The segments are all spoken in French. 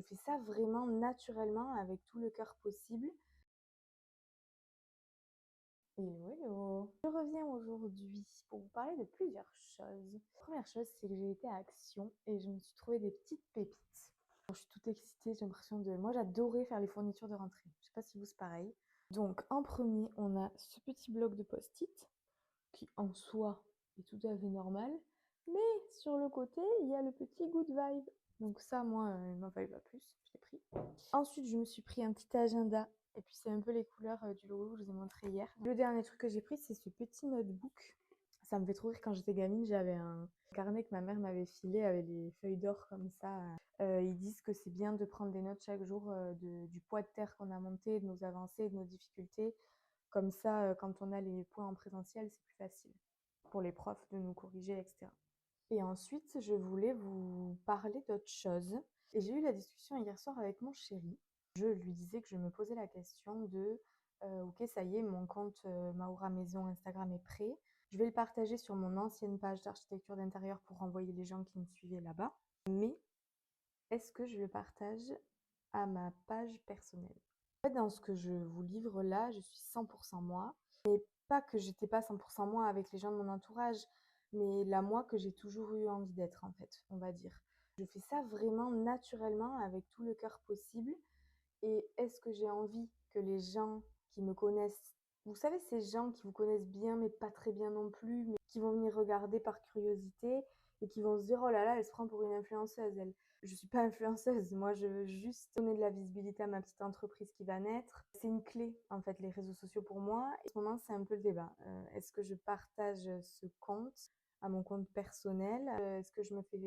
fais ça vraiment naturellement avec tout le cœur possible. Hello, hello! Je reviens aujourd'hui pour vous parler de plusieurs choses. La première chose, c'est que j'ai été à Action et je me suis trouvé des petites pépites. Alors, je suis toute excitée, j'ai l'impression de... Moi, j'adorais faire les fournitures de rentrée. Je sais pas si vous, c'est pareil. Donc, en premier, on a ce petit bloc de post-it qui, en soi, est tout à fait normal. Mais sur le côté, il y a le petit good vibe. Donc ça, moi, il m'en fallait pas plus, je l'ai pris. Ensuite, je me suis pris un petit agenda. Et puis, c'est un peu les couleurs du logo que je vous ai montré hier. Le dernier truc que j'ai pris, c'est ce petit notebook. Ça me fait trop rire. Quand j'étais gamine, j'avais un carnet que ma mère m'avait filé avec des feuilles d'or comme ça. Ils disent que c'est bien de prendre des notes chaque jour du poids de terre qu'on a monté, de nos avancées, de nos difficultés. Comme ça, quand on a les points en présentiel, c'est plus facile pour les profs de nous corriger, etc. Et ensuite, je voulais vous parler d'autre chose. Et j'ai eu la discussion hier soir avec mon chéri. Je lui disais que je me posais la question de ok, ça y est, mon compte Maura Maison Instagram est prêt. Je vais le partager sur mon ancienne page d'architecture d'intérieur pour renvoyer les gens qui me suivaient là-bas. Mais est-ce que je le partage à ma page personnelle? En fait, dans ce que je vous livre là, je suis 100% moi. Mais pas que j'étais pas 100% moi avec les gens de mon entourage, mais la moi que j'ai toujours eu envie d'être, en fait, on va dire. Je fais ça vraiment naturellement avec tout le cœur possible. Et est-ce que j'ai envie que les gens qui me connaissent, vous savez, ces gens qui vous connaissent bien, mais pas très bien non plus, mais qui vont venir regarder par curiosité et qui vont se dire, oh là là, elle se prend pour une influenceuse, elle. Je suis pas influenceuse, moi je veux juste donner de la visibilité à ma petite entreprise qui va naître. C'est une clé en fait les réseaux sociaux pour moi. Et en ce moment c'est un peu le débat. Est-ce que je partage ce compte à mon compte personnel? Est-ce que je me fais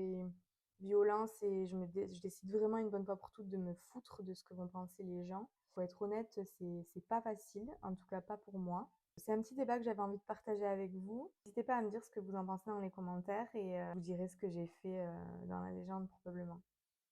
violence et je décide vraiment une bonne fois pour toutes de me foutre de ce que vont penser les gens? Faut être honnête, c'est pas facile, en tout cas pas pour moi. C'est un petit débat que j'avais envie de partager avec vous. N'hésitez pas à me dire ce que vous en pensez dans les commentaires et je vous dirai ce que j'ai fait dans la légende probablement.